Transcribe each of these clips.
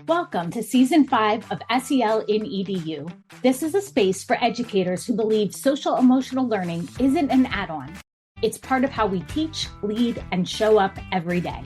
Welcome to Season 5 of SEL in EDU. This is a space for educators who believe social emotional learning isn't an add-on. It's part of how we teach, lead, and show up every day.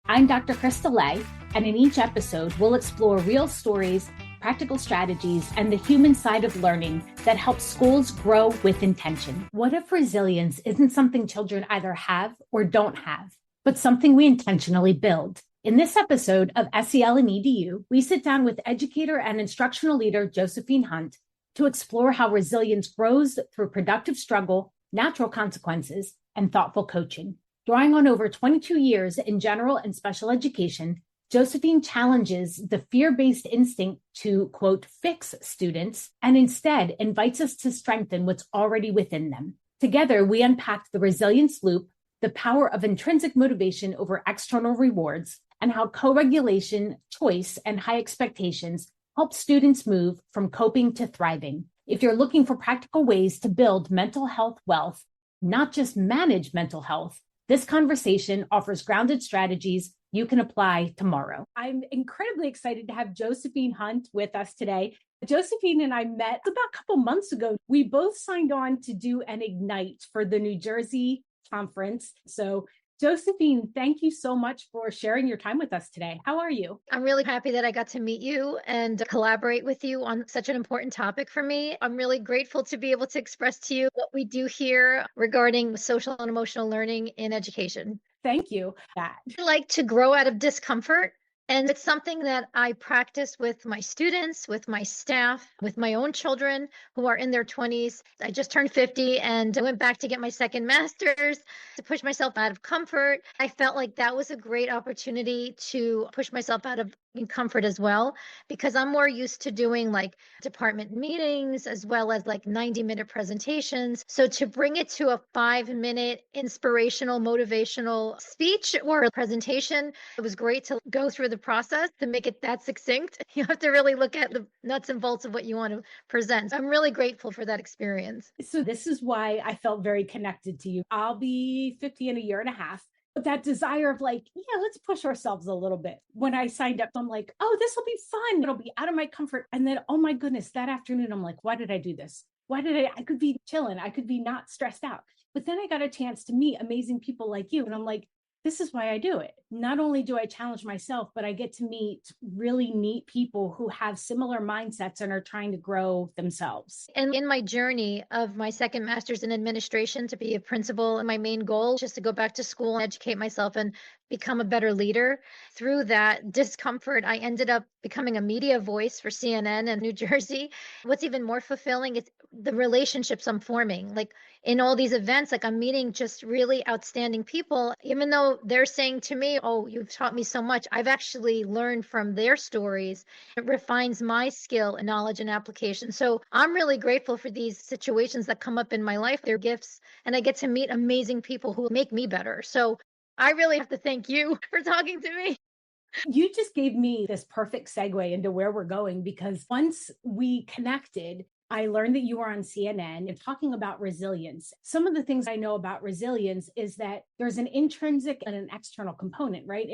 I'm Dr. Krista Lay, and in each episode, we'll explore real stories, practical strategies, and the human side of learning that helps schools grow with intention. What if resilience isn't something children either have or don't have, but something we intentionally build? In this episode of SEL and EDU, we sit down with educator and instructional leader Josephine Hunt to explore how resilience grows through productive struggle, natural consequences, and thoughtful coaching. Drawing on over 22 years in general and special education, Josephine challenges the fear-based instinct to, quote, fix students, and instead invites us to strengthen what's already within them. Together, we unpack the resilience loop, the power of intrinsic motivation over external rewards, and how co-regulation, choice, and high expectations help students move from coping to thriving. If you're looking for practical ways to build mental health wealth, not just manage mental health, this conversation offers grounded strategies you can apply tomorrow. I'm incredibly excited to have Josephine Hunt with us today. Josephine and I met about a couple months ago. We both signed on to do an Ignite for the New Jersey conference. So Josephine, thank you so much for sharing your time with us today. How are you? I'm really happy that I got to meet you and collaborate with you on such an important topic for me. I'm really grateful to be able to express to you what we do here regarding social and emotional learning in education. Thank you. I like to grow out of discomfort. And it's something that I practice with my students, with my staff, with my own children who are in their 20s. I just turned 50 and I went back to get my second master's to push myself out of comfort. I felt like that was a great opportunity to push myself out of comfort as well, because I'm more used to doing like department meetings as well as like 90-minute presentations. So to bring it to a 5-minute inspirational, motivational speech or a presentation, it was great to go through the process to make it that succinct. You have to really look at the nuts and bolts of what you want to present. So I'm really grateful for that experience. So this is why I felt very connected to you. I'll be 50 in a year and a half. But that desire of like, yeah, let's push ourselves a little bit. When I signed up, I'm like, oh, this will be fun. It'll be out of my comfort. And then, oh my goodness, that afternoon, I'm like, why did I do this? I could be chilling. I could be not stressed out. But then I got a chance to meet amazing people like you. And I'm like, this is why I do it. Not only do I challenge myself, but I get to meet really neat people who have similar mindsets and are trying to grow themselves. And in my journey of my second master's in administration to be a principal, and my main goal just to go back to school and educate myself and become a better leader. Through that discomfort, I ended up becoming a media voice for CNN in New Jersey. What's even more fulfilling is the relationships I'm forming. Like in all these events, like I'm meeting just really outstanding people, even though they're saying to me, oh, you've taught me so much. I've actually learned from their stories. It refines my skill and knowledge and application. So I'm really grateful for these situations that come up in my life. They're gifts, and I get to meet amazing people who make me better. So I really have to thank you for talking to me. You just gave me this perfect segue into where we're going, because once we connected, I learned that you were on CNN and talking about resilience. Some of the things I know about resilience is that there's an intrinsic and an external component, right?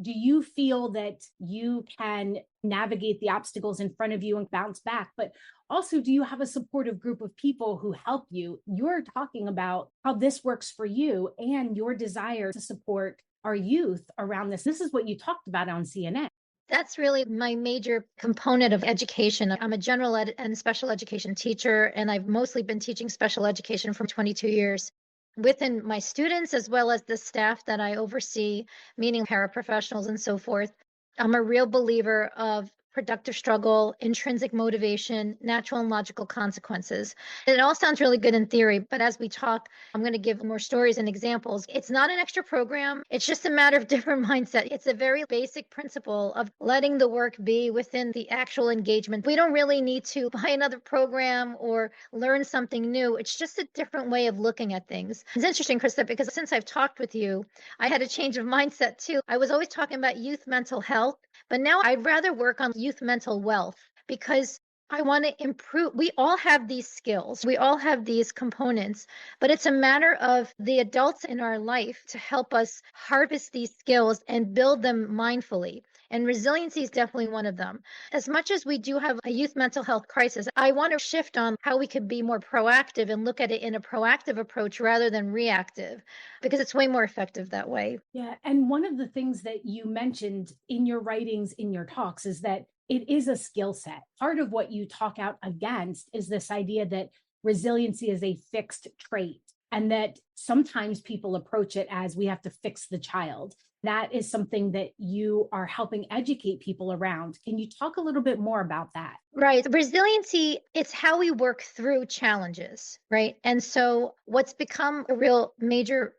Do you feel that you can navigate the obstacles in front of you and bounce back? But also, do you have a supportive group of people who help you? You're talking about how this works for you and your desire to support our youth around this. This is what you talked about on CNN. That's really my major component of education. I'm a general ed and special education teacher, and I've mostly been teaching special education for 22 years. Within my students, as well as the staff that I oversee, meaning paraprofessionals and so forth, I'm a real believer of productive struggle, intrinsic motivation, natural and logical consequences. It all sounds really good in theory, but as we talk, I'm going to give more stories and examples. It's not an extra program. It's just a matter of different mindset. It's a very basic principle of letting the work be within the actual engagement. We don't really need to buy another program or learn something new. It's just a different way of looking at things. It's interesting, Krista, because since I've talked with you, I had a change of mindset too. I was always talking about youth mental health, but now I'd rather work on youth mental wealth, because I want to improve. We all have these skills. We all have these components, but it's a matter of the adults in our life to help us harvest these skills and build them mindfully. And resiliency is definitely one of them. As much as we do have a youth mental health crisis, I want to shift on how we could be more proactive and look at it in a proactive approach rather than reactive, because it's way more effective that way. Yeah. And one of the things that you mentioned in your writings, in your talks, is that it is a skill set. Part of what you talk out against is this idea that resiliency is a fixed trait, and that sometimes people approach it as we have to fix the child. That is something that you are helping educate people around. Can you talk a little bit more about that? Right. Resiliency, it's how we work through challenges, right? And so what's become a real major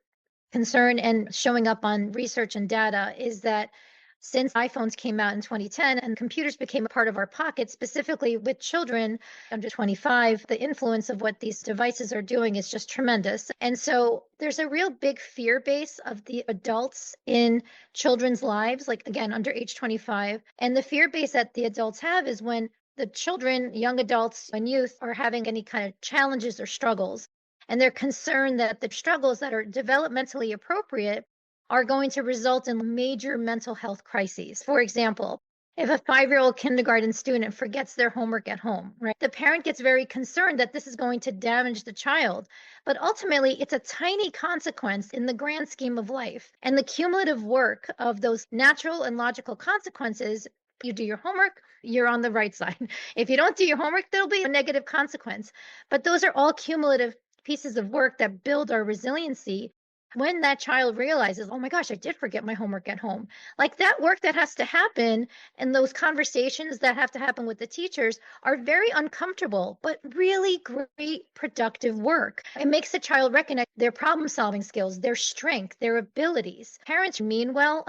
concern and showing up on research and data is that since iPhones came out in 2010 and computers became a part of our pocket, specifically with children under 25, the influence of what these devices are doing is just tremendous. And so there's a real big fear base of the adults in children's lives, like again, under age 25. And the fear base that the adults have is when the children, young adults, and youth are having any kind of challenges or struggles. And they're concerned that the struggles that are developmentally appropriate are going to result in major mental health crises. For example, if a 5-year-old kindergarten student forgets their homework at home, right, the parent gets very concerned that this is going to damage the child. But ultimately, it's a tiny consequence in the grand scheme of life. And the cumulative work of those natural and logical consequences, you do your homework, you're on the right side. If you don't do your homework, there'll be a negative consequence. But those are all cumulative pieces of work that build our resiliency. When that child realizes, oh my gosh, I did forget my homework at home, like that work that has to happen and those conversations that have to happen with the teachers are very uncomfortable, but really great productive work. It makes the child recognize their problem solving skills, their strength, their abilities. Parents mean well,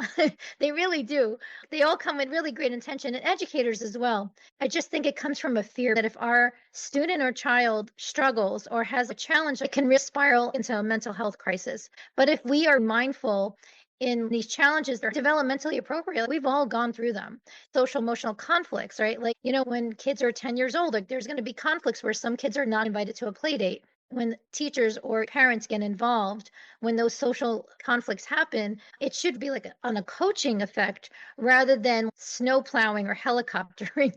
they really do. They all come with really great intention, and educators as well. I just think it comes from a fear that if our student or child struggles or has a challenge, it can really spiral into a mental health crisis. But if we are mindful in these challenges that are developmentally appropriate, we've all gone through them. Social emotional conflicts, right? Like, when kids are 10 years old, like there's going to be conflicts where some kids are not invited to a play date. When teachers or parents get involved, when those social conflicts happen, it should be like on a coaching effect rather than snow plowing or helicoptering.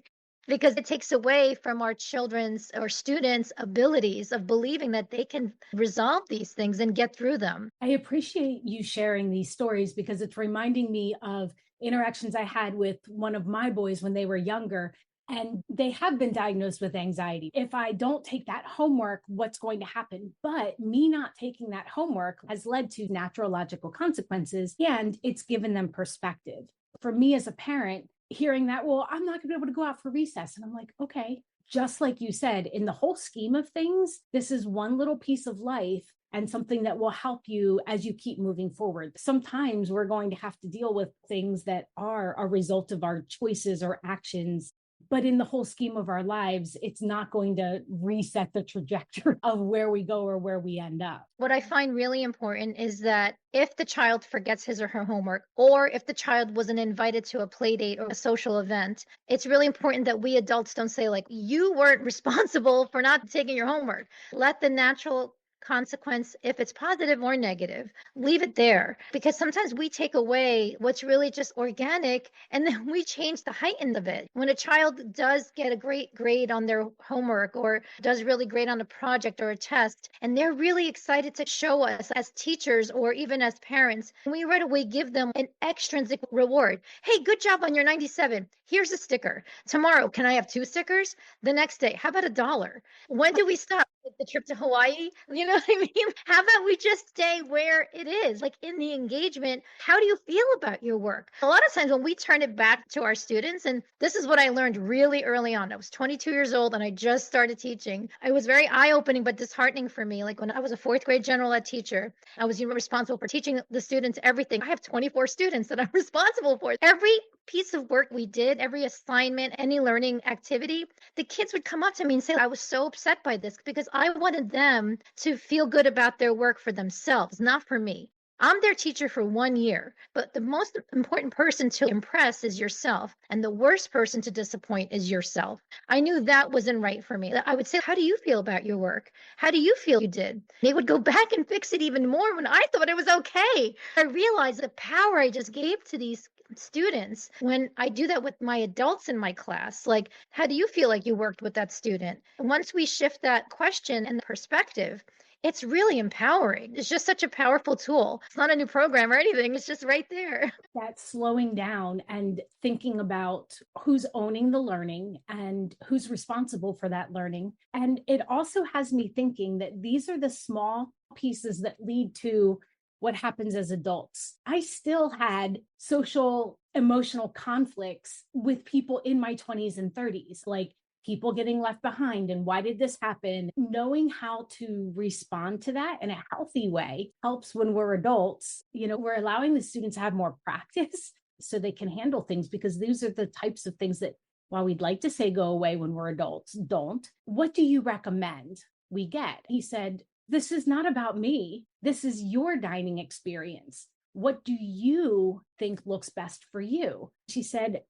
Because it takes away from our children's or students' abilities of believing that they can resolve these things and get through them. I appreciate you sharing these stories because it's reminding me of interactions I had with one of my boys when they were younger, and they have been diagnosed with anxiety. If I don't take that homework, what's going to happen? But me not taking that homework has led to natural logical consequences, and it's given them perspective. For me as a parent, hearing that, well, I'm not going to be able to go out for recess. And I'm like, okay, just like you said, in the whole scheme of things, this is one little piece of life and something that will help you as you keep moving forward. Sometimes we're going to have to deal with things that are a result of our choices or actions. But in the whole scheme of our lives, it's not going to reset the trajectory of where we go or where we end up. What I find really important is that if the child forgets his or her homework, or if the child wasn't invited to a play date or a social event, it's really important that we adults don't say, like, you weren't responsible for not taking your homework. Let the natural consequence, if it's positive or negative, leave it there, because sometimes we take away what's really just organic and then we change the height of it. When a child does get a great grade on their homework or does really great on a project or a test, and they're really excited to show us as teachers or even as parents, we right away give them an extrinsic reward. Hey, good job on your 97. Here's a sticker. Tomorrow, can I have 2 stickers? The next day, how about $1? When do we stop? The trip to Hawaii, you know what I mean? How about we just stay where it is, like in the engagement? How do you feel about your work? A lot of times when we turn it back to our students, and this is what I learned really early on. I was 22 years old and I just started teaching. It was very eye-opening but disheartening for me. Like when I was a 4th grade general ed teacher, I was responsible for teaching the students everything. I have 24 students that I'm responsible for. Every piece of work we did, every assignment, any learning activity, the kids would come up to me and say, I was so upset by this because I wanted them to feel good about their work for themselves, not for me. I'm their teacher for 1 year, but the most important person to impress is yourself, and the worst person to disappoint is yourself. I knew that wasn't right for me. I would say, how do you feel about your work? How do you feel you did? They would go back and fix it even more when I thought it was okay. I realized the power I just gave to these students when I do that with my adults in my class. Like, how do you feel like you worked with that student? And once we shift that question and perspective, it's really empowering. It's just such a powerful tool. It's not a new program or anything, it's just right there. That slowing down and thinking about who's owning the learning and who's responsible for that learning. And it also has me thinking that these are the small pieces that lead to what happens as adults. I still had social emotional conflicts with people in my 20s and 30s, like people getting left behind and why did this happen. Knowing how to respond to that in a healthy way helps when we're adults. We're allowing the students to have more practice so they can handle things, because these are the types of things that, while we'd like to say go away when we're adults, don't. What do you recommend we get? He said, this is not about me. This is your dining experience. What do you think looks best for you? She said,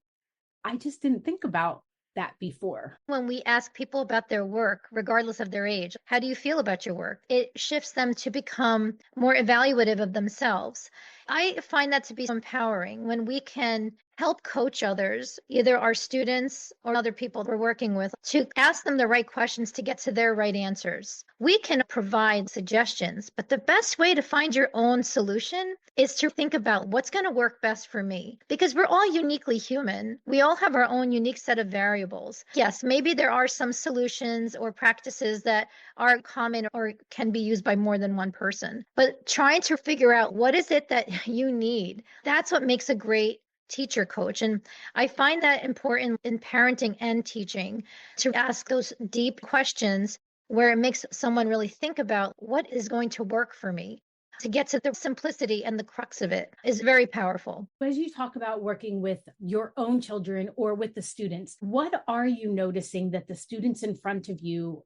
I just didn't think about that before. When we ask people about their work, regardless of their age, how do you feel about your work? It shifts them to become more evaluative of themselves. I find that to be empowering when we can help coach others, either our students or other people we're working with, to ask them the right questions to get to their right answers. We can provide suggestions, but the best way to find your own solution is to think about what's going to work best for me, because we're all uniquely human. We all have our own unique set of variables. Yes, maybe there are some solutions or practices that are common or can be used by more than one person, but trying to figure out what is it that you need, that's what makes a great teacher coach. And I find that important in parenting and teaching, to ask those deep questions where it makes someone really think about what is going to work for me. To get to the simplicity and the crux of it is very powerful. As you talk about working with your own children or with the students, what are you noticing that the students in front of you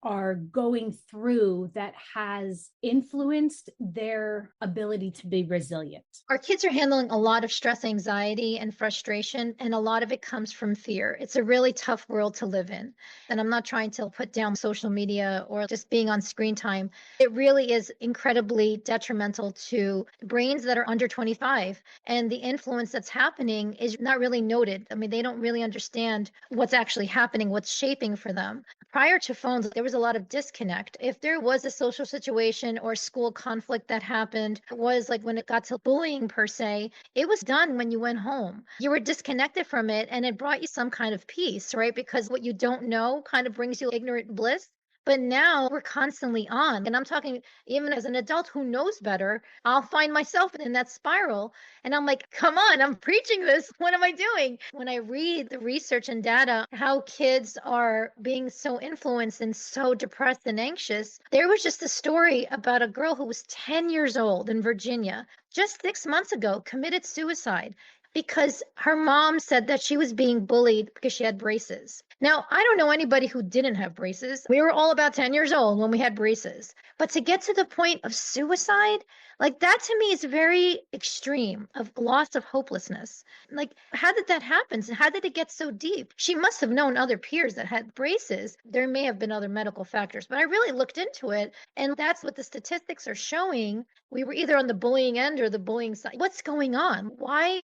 are going through that has influenced their ability to be resilient? Our kids are handling a lot of stress, anxiety, and frustration, and a lot of it comes from fear. It's a really tough world to live in. And I'm not trying to put down social media or just being on screen time. It really is incredibly detrimental to brains that are under 25. And the influence that's happening is not really noted. I mean, they don't really understand what's actually happening, what's shaping for them. Prior to phones, there was a lot of disconnect. If there was a social situation or school conflict that happened, it was like when it got to bullying per se, it was done when you went home. You were disconnected from it and it brought you some kind of peace, right? Because what you don't know kind of brings you ignorant bliss. But now we're constantly on. And I'm talking even as an adult who knows better, I'll find myself in that spiral. And I'm like, come on, I'm preaching this. What am I doing? When I read the research and data, how kids are being so influenced and so depressed and anxious, there was just a story about a girl who was 10 years old in Virginia, just 6 months ago, committed suicide because her mom said that she was being bullied because she had braces. Now, I don't know anybody who didn't have braces. We were all about 10 years old when we had braces. But to get to the point of suicide, like that to me is very extreme, of loss of hopelessness. Like, how did that happen? How did it get so deep? She must have known other peers that had braces. There may have been other medical factors, but I really looked into it. And that's what the statistics are showing. We were either on the bullying end or the bullying side. What's going on? Why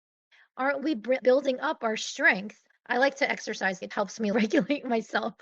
aren't we building up our strength? I like to exercise. It helps me regulate myself.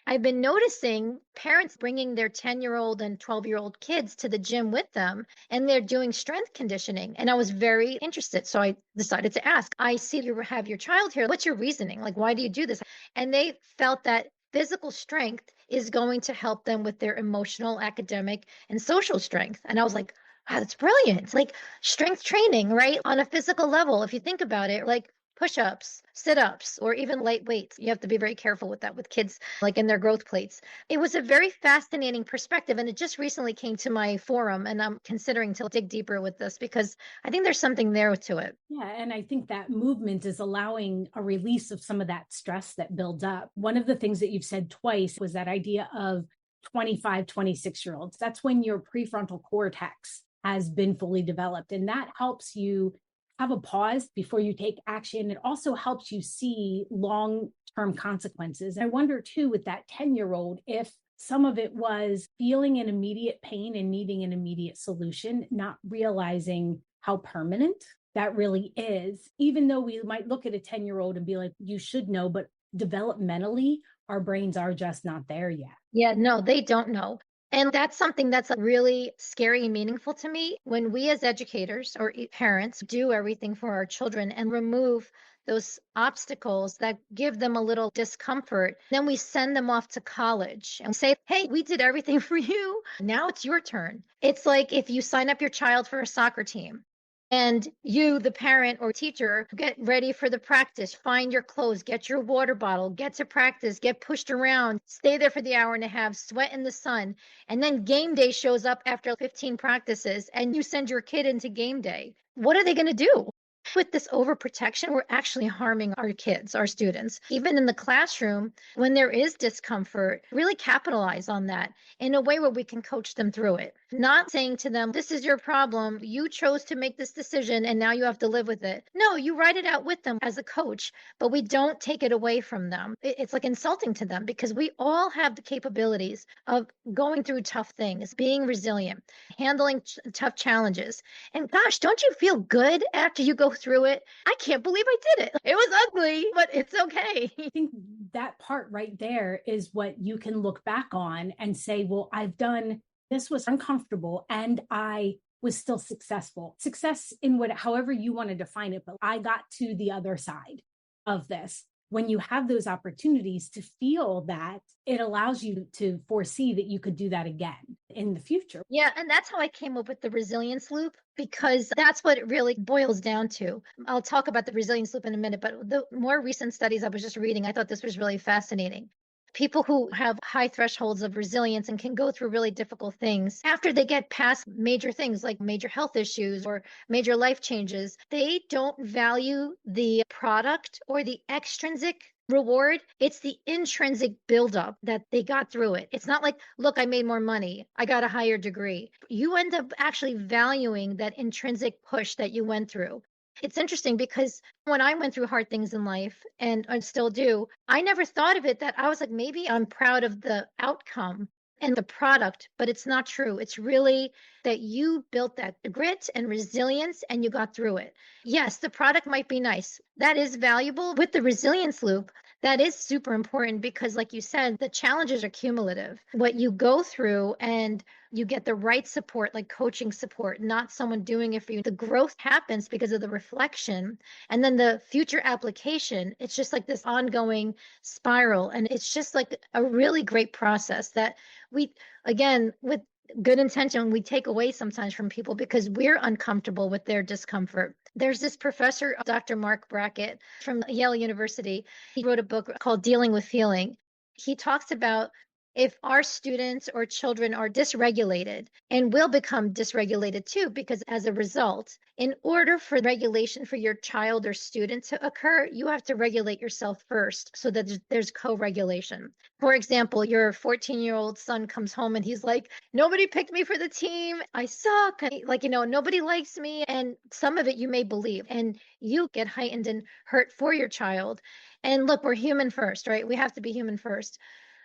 I've been noticing parents bringing their 10-year-old and 12-year-old kids to the gym with them, and they're doing strength conditioning. And I was very interested. So I decided to ask, I see you have your child here. What's your reasoning? Like, why do you do this? And they felt that physical strength is going to help them with their emotional, academic, and social strength. And I was like, wow, that's brilliant. It's like strength training, right? On a physical level, if you think about it, like push-ups, sit-ups, or even light weights. You have to be very careful with that with kids, like in their growth plates. It was a very fascinating perspective, and it just recently came to my forum, and I'm considering to dig deeper with this because I think there's something there to it. Yeah, and I think that movement is allowing a release of some of that stress that builds up. One of the things that you've said twice was that idea of 25, 26-year-olds. That's when your prefrontal cortex has been fully developed, and that helps you have a pause before you take action. It also helps you see long-term consequences. And I wonder too, with that 10-year-old, if some of it was feeling an immediate pain and needing an immediate solution, not realizing how permanent that really is, even though we might look at a 10-year-old and be like, you should know, but developmentally, our brains are just not there yet. Yeah, no, they don't know. And that's something that's really scary and meaningful to me when we as educators or parents do everything for our children and remove those obstacles that give them a little discomfort. Then we send them off to college and say, hey, we did everything for you. Now it's your turn. It's like if you sign up your child for a soccer team. And you, the parent or teacher, get ready for the practice, find your clothes, get your water bottle, get to practice, get pushed around, stay there for the hour and a half, sweat in the sun. And then game day shows up after 15 practices and you send your kid into game day. What are they going to do? With this overprotection, we're actually harming our kids, our students. Even in the classroom, when there is discomfort, really capitalize on that in a way where we can coach them through it. Not saying to them, this is your problem. You chose to make this decision and now you have to live with it. No, you write it out with them as a coach, but we don't take it away from them. It's like insulting to them because we all have the capabilities of going through tough things, being resilient, handling tough challenges. And gosh, don't you feel good after you go through it? I can't believe I did it. It was ugly, but it's okay. I think that part right there is what you can look back on and say, well, I've done this, was uncomfortable and I was still successful. Success in however you want to define it, but I got to the other side of this. When you have those opportunities to feel that, it allows you to foresee that you could do that again in the future. Yeah, and that's how I came up with the resilience loop, because that's what it really boils down to. I'll talk about the resilience loop in a minute, but the more recent studies I was just reading, I thought this was really fascinating. People who have high thresholds of resilience and can go through really difficult things, after they get past major things like major health issues or major life changes, they don't value the product or the extrinsic reward. It's the intrinsic buildup that they got through it. It's not like, look, I made more money, I got a higher degree. You end up actually valuing that intrinsic push that you went through. It's interesting because when I went through hard things in life, and I still do, I never thought of it that I was like, maybe I'm proud of the outcome and the product, but it's not true. It's really that you built that grit and resilience and you got through it. Yes, the product might be nice. That is valuable. With the resilience loop, that is super important because, like you said, the challenges are cumulative. What you go through and you get the right support, like coaching support, not someone doing it for you. The growth happens because of the reflection. And then the future application, it's just like this ongoing spiral. And it's just like a really great process that we, again, with good intention, we take away sometimes from people because we're uncomfortable with their discomfort. There's this professor, Dr. Mark Brackett from Yale University. He wrote a book called Dealing with Feeling. He talks about if our students or children are dysregulated and will become dysregulated too, because as a result, in order for regulation for your child or student to occur, you have to regulate yourself first so that there's co-regulation. For example, your 14-year-old son comes home and he's like, nobody picked me for the team. I suck. Like, nobody likes me. And some of it you may believe, and you get heightened and hurt for your child. And look, we're human first, right? We have to be human first.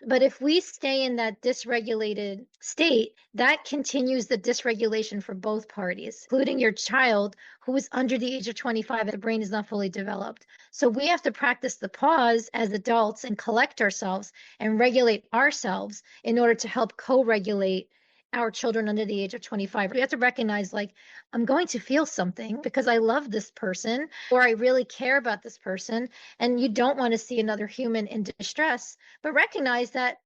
But if we stay in that dysregulated state, that continues the dysregulation for both parties, including your child who is under the age of 25 and the brain is not fully developed. So we have to practice the pause as adults and collect ourselves and regulate ourselves in order to help co-regulate our children under the age of 25. We have to recognize, like, I'm going to feel something because I love this person or I really care about this person. And you don't want to see another human in distress, but recognize that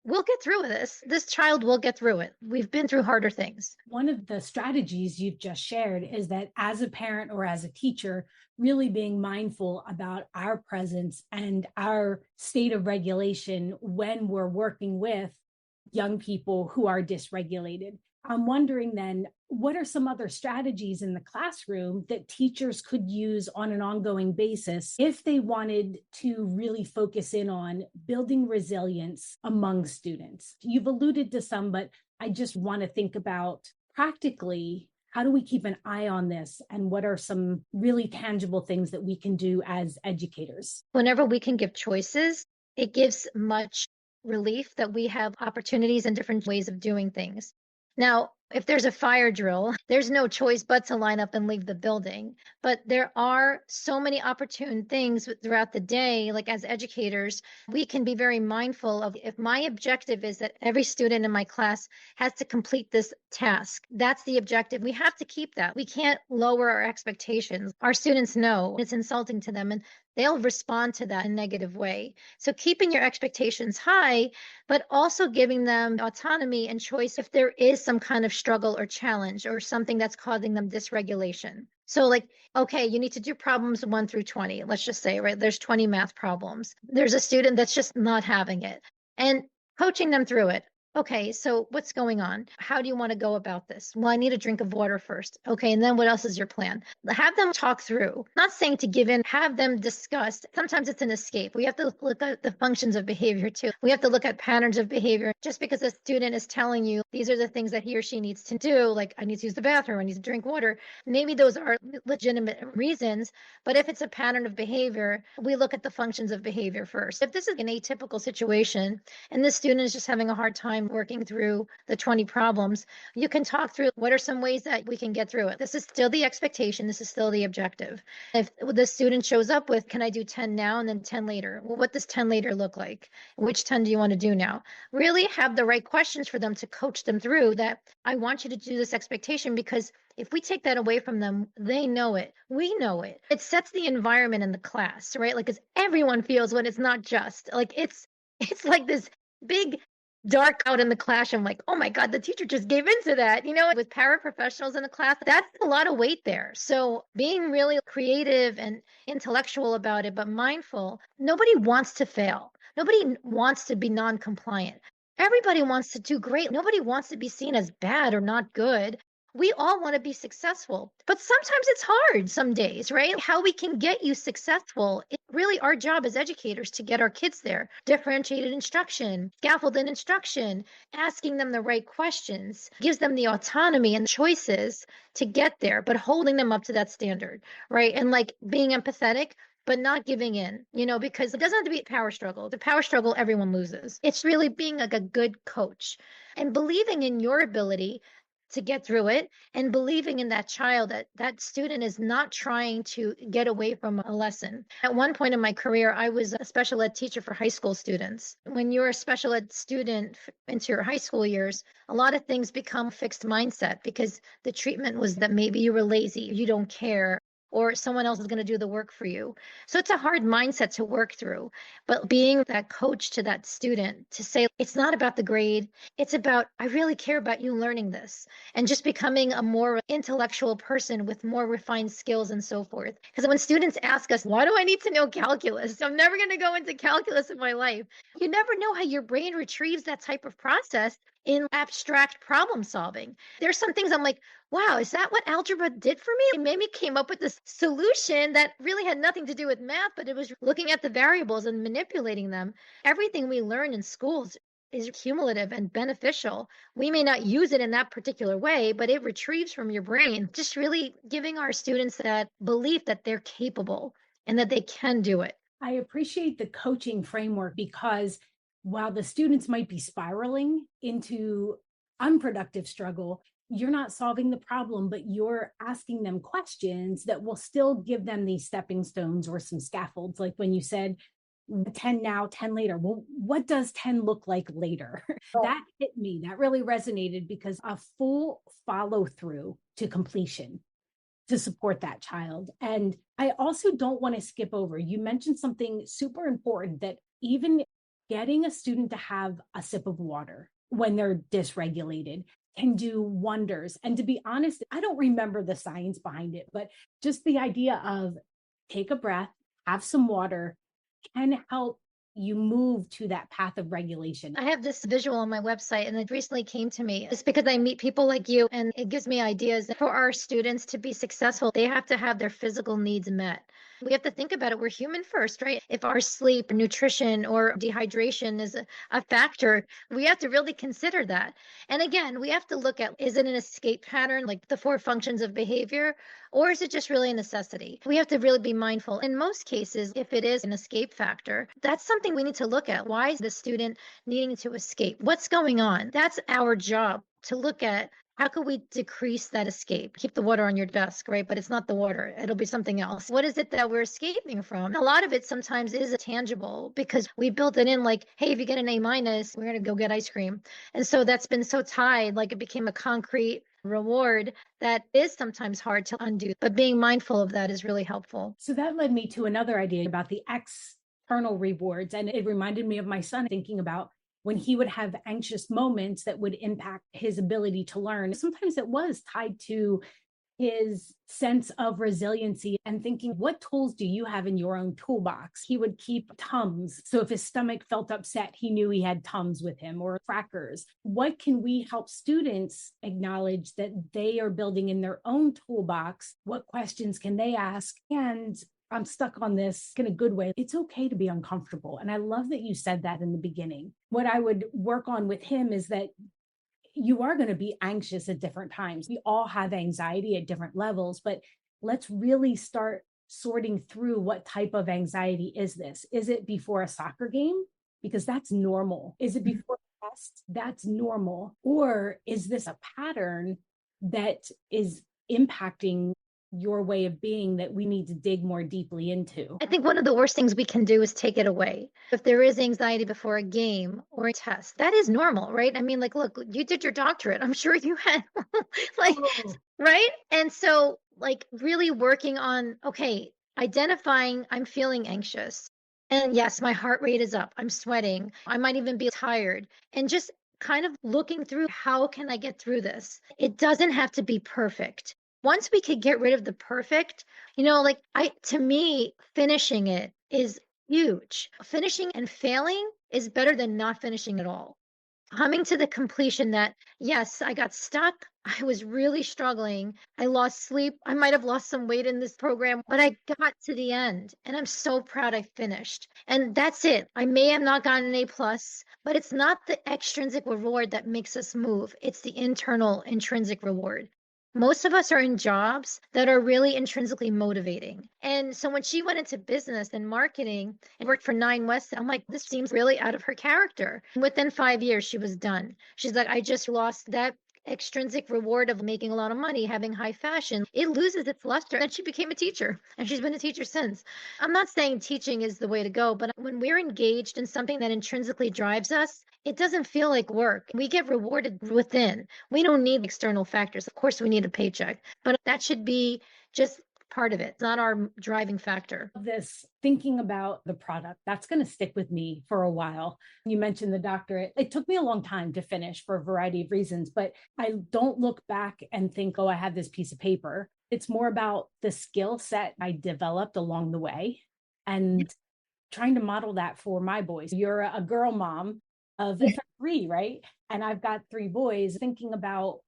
we'll get through this. This child will get through it. We've been through harder things. One of the strategies you've just shared is that as a parent or as a teacher, really being mindful about our presence and our state of regulation when we're working with young people who are dysregulated. I'm wondering then, what are some other strategies in the classroom that teachers could use on an ongoing basis if they wanted to really focus in on building resilience among students? You've alluded to some, but I just want to think about practically, how do we keep an eye on this? And what are some really tangible things that we can do as educators? Whenever we can give choices, it gives much relief that we have opportunities and different ways of doing things. Now, If there's a fire drill, there's no choice but to line up and leave the building. But there are so many opportune things throughout the day. Like as educators, we can be very mindful of, if my objective is that every student in my class has to complete this task, that's the objective. We have to keep that. We can't lower our expectations. Our students know it's insulting to them, and they'll respond to that in a negative way. So keeping your expectations high, but also giving them autonomy and choice if there is some kind of struggle or challenge or something that's causing them dysregulation. So, like, okay, you need to do problems 1 through 20. Let's just say, right, there's 20 math problems. There's a student that's just not having it, and coaching them through it. Okay, so what's going on? How do you want to go about this? Well, I need a drink of water first. Okay, and then what else is your plan? Have them talk through. Not saying to give in, have them discuss. Sometimes it's an escape. We have to look at the functions of behavior too. We have to look at patterns of behavior. Just because a student is telling you these are the things that he or she needs to do, like I need to use the bathroom, I need to drink water, maybe those are legitimate reasons. But if it's a pattern of behavior, we look at the functions of behavior first. If this is an atypical situation and this student is just having a hard time working through the 20 problems, you can talk through what are some ways that we can get through it. This is still the expectation. This is still the objective. If the student shows up with, can I do 10 now and then 10 later? Well, what does 10 later look like? Which 10 do you want to do now? Really have the right questions for them to coach them through that. I want you to do this expectation, because if we take that away from them, they know it. We know it. It sets the environment in the class, right? Like, because everyone feels when it's not just like it's like this big dark out in the class. I'm like, oh my God, the teacher just gave into that. With paraprofessionals in the class, that's a lot of weight there. So being really creative and intellectual about it, but mindful, nobody wants to fail. Nobody wants to be non-compliant. Everybody wants to do great. Nobody wants to be seen as bad or not good. We all want to be successful, but sometimes it's hard some days, right? How we can get you successful. It's really our job as educators to get our kids there. Differentiated instruction, scaffolded instruction, asking them the right questions gives them the autonomy and choices to get there, but holding them up to that standard, right? And like being empathetic, but not giving in, because it doesn't have to be a power struggle. The power struggle, everyone loses. It's really being like a good coach and believing in your ability to get through it, and believing in that child, that student is not trying to get away from a lesson. At one point in my career, I was a special ed teacher for high school students. When you're a special ed student into your high school years, a lot of things become fixed mindset because the treatment was that maybe you were lazy, you don't care, or someone else is going to do the work for you. So it's a hard mindset to work through. But being that coach to that student to say, it's not about the grade, it's about, I really care about you learning this, and just becoming a more intellectual person with more refined skills and so forth. Because when students ask us, why do I need to know calculus? I'm never going to go into calculus in my life. You never know how your brain retrieves that type of process in abstract problem solving. There's some things I'm like, wow, is that what algebra did for me? It made me came up with this solution that really had nothing to do with math, but it was looking at the variables and manipulating them. Everything we learn in schools is cumulative and beneficial. We may not use it in that particular way, but it retrieves from your brain. Just really giving our students that belief that they're capable and that they can do it. I appreciate the coaching framework because while the students might be spiraling into unproductive struggle, you're not solving the problem, but you're asking them questions that will still give them these stepping stones or some scaffolds. Like when you said 10 now, 10 later. Well, what does 10 look like later? That hit me. That really resonated because a full follow through to completion to support that child. And I also don't want to skip over. You mentioned something super important, that even getting a student to have a sip of water when they're dysregulated can do wonders. And to be honest, I don't remember the science behind it, but just the idea of take a breath, have some water can help you move to that path of regulation. I have this visual on my website, and it recently came to me. It's because I meet people like you, and it gives me ideas. For our students to be successful, they have to have their physical needs met. We have to think about it. We're human first, right? If our sleep, nutrition, or dehydration is a factor, we have to really consider that. And again, we have to look at, is it an escape pattern, like the 4 functions of behavior, or is it just really a necessity? We have to really be mindful. In most cases, if it is an escape factor, that's something we need to look at. Why is the student needing to escape? What's going on? That's our job, to look at How could we decrease that escape? Keep the water on your desk, right? But it's not the water. It'll be something else. What is it that we're escaping from? A lot of it sometimes is tangible because we built it in like, hey, if you get an A minus, we're going to go get ice cream. And so that's been so tied, like it became a concrete reward that is sometimes hard to undo. But being mindful of that is really helpful. So that led me to another idea about the external rewards. And it reminded me of my son thinking about when he would have anxious moments that would impact his ability to learn. Sometimes it was tied to his sense of resiliency and thinking, what tools do you have in your own toolbox? He would keep Tums. So if his stomach felt upset, he knew he had Tums with him or crackers. What can we help students acknowledge that they are building in their own toolbox? What questions can they ask? And I'm stuck on this in a good way. It's okay to be uncomfortable. And I love that you said that in the beginning. What I would work on with him is that you are going to be anxious at different times. We all have anxiety at different levels, but let's really start sorting through what type of anxiety is this? Is it before a soccer game? Because that's normal. Is it before a test? That's normal. Or is this a pattern that is impacting your way of being that we need to dig more deeply into? I think one of the worst things we can do is take it away. If there is anxiety before a game or a test, that is normal, right? I mean, like, look, you did your doctorate. I'm sure you had, like, Oh, right? And so, like, really working on, okay, identifying I'm feeling anxious. And yes, my heart rate is up. I'm sweating. I might even be tired. And just kind of looking through how can I get through this? It doesn't have to be perfect. Once we could get rid of the perfect, like to me, finishing it is huge. Finishing and failing is better than not finishing at all. Coming to the completion that, yes, I got stuck. I was really struggling. I lost sleep. I might have lost some weight in this program, but I got to the end and I'm so proud I finished. And that's it. I may have not gotten an A plus, but it's not the extrinsic reward that makes us move. It's the internal intrinsic reward. Most of us are in jobs that are really intrinsically motivating. And so when she went into business and marketing and worked for Nine West, I'm like, this seems really out of her character. And within 5 years, she was done. She's like, I just lost that extrinsic reward of making a lot of money, having high fashion. It loses its luster. And she became a teacher, and she's been a teacher since. I'm not saying teaching is the way to go, but when we're engaged in something that intrinsically drives us, it doesn't feel like work. We get rewarded within. We don't need external factors. Of course, we need a paycheck, but that should be just part of it. It's not our driving factor. This thinking about the product, that's going to stick with me for a while. You mentioned the doctorate. It took me a long time to finish for a variety of reasons, but I don't look back and think, oh, I have this piece of paper. It's more about the skill set I developed along the way and trying to model that for my boys. You're a girl mom of three, right? And I've got three boys, thinking about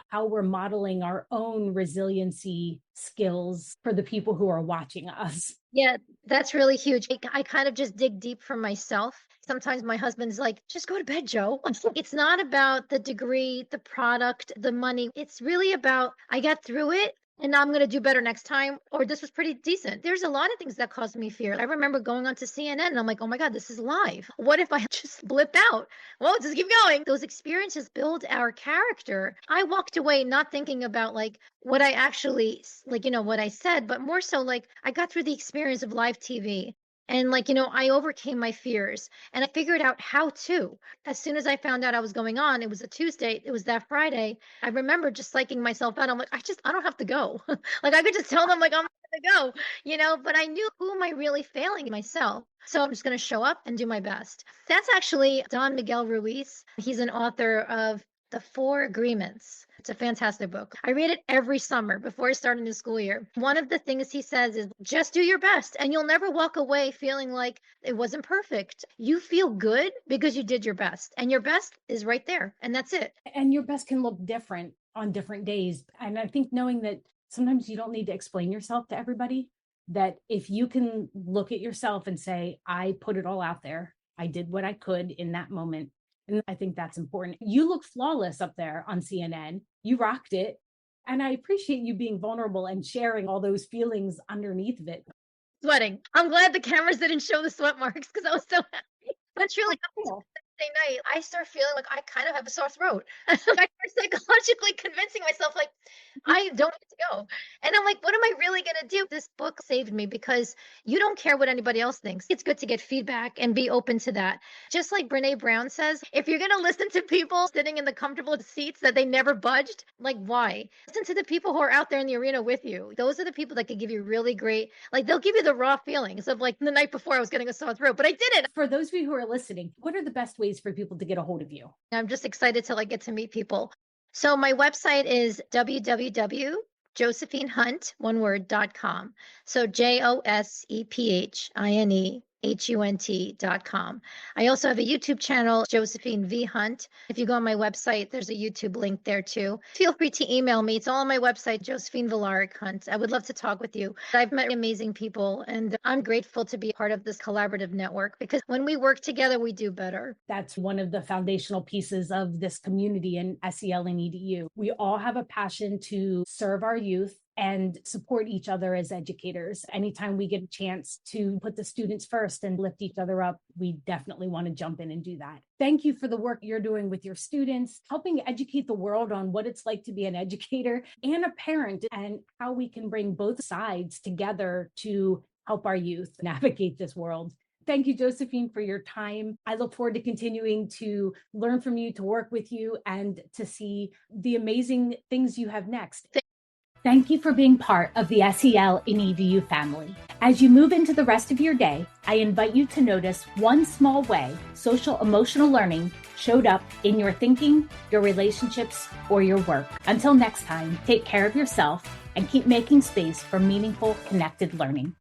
how we're modeling our own resiliency skills for the people who are watching us. Yeah, that's really huge. I kind of just dig deep for myself. Sometimes my husband's like, just go to bed, Joe. It's not about the degree, the product, the money. It's really about I got through it and I'm going to do better next time, or this was pretty decent. There's a lot of things that caused me fear. I remember going on to CNN and I'm like, oh my God, this is live. What if I just blipped out? Well, just keep going. Those experiences build our character. I walked away not thinking about like what I actually, like, what I said, but more so like I got through the experience of live TV. And like, I overcame my fears and I figured out how to. As soon as I found out I was going on, it was a Tuesday, it was that Friday. I remember just psyching myself out. I'm like, I don't have to go. Like I could just tell them like I'm gonna go, but I knew who am I really failing myself. So I'm just gonna show up and do my best. That's actually Don Miguel Ruiz. He's an author of The Four Agreements. It's a fantastic book. I read it every summer before I start a new school year. One of the things he says is just do your best and you'll never walk away feeling like it wasn't perfect. You feel good because you did your best and your best is right there and that's it. And your best can look different on different days. And I think knowing that sometimes you don't need to explain yourself to everybody, that if you can look at yourself and say, I put it all out there, I did what I could in that moment. And I think that's important. You look flawless up there on CNN. You rocked it. And I appreciate you being vulnerable and sharing all those feelings underneath of it. Sweating. I'm glad the cameras didn't show the sweat marks because I was so happy. But truly, Cool. night, I start feeling like I kind of have a sore throat. I start psychologically convincing myself, like, I don't need to go. And I'm like, what am I really going to do? This book saved me because you don't care what anybody else thinks. It's good to get feedback and be open to that. Just like Brene Brown says, if you're going to listen to people sitting in the comfortable seats that they never budged, like, why? Listen to the people who are out there in the arena with you. Those are the people that can give you really great, like, they'll give you the raw feelings of like the night before I was getting a sore throat, but I did it. For those of you who are listening, what are the best ways for people to get a hold of you? I'm just excited to like get to meet people. So my website is www.josephinehunt, one word.com. So JOSEPHINEHUNT.com. I also have a YouTube channel, Josephine V Hunt. If you go on my website, there's a YouTube link there too. Feel free to email me. It's all on my website, Josephine Villaric Hunt. I would love to talk with you. I've met amazing people and I'm grateful to be part of this collaborative network because when we work together, we do better. That's one of the foundational pieces of this community in SEL and EDU. We all have a passion to serve our youth and support each other as educators. Anytime we get a chance to put the students first and lift each other up, we definitely want to jump in and do that. Thank you for the work you're doing with your students, helping educate the world on what it's like to be an educator and a parent and how we can bring both sides together to help our youth navigate this world. Thank you, Josephine, for your time. I look forward to continuing to learn from you, to work with you, and to see the amazing things you have next. Thank you for being part of the SEL in EDU family. As you move into the rest of your day, I invite you to notice one small way social emotional learning showed up in your thinking, your relationships, or your work. Until next time, take care of yourself and keep making space for meaningful, connected learning.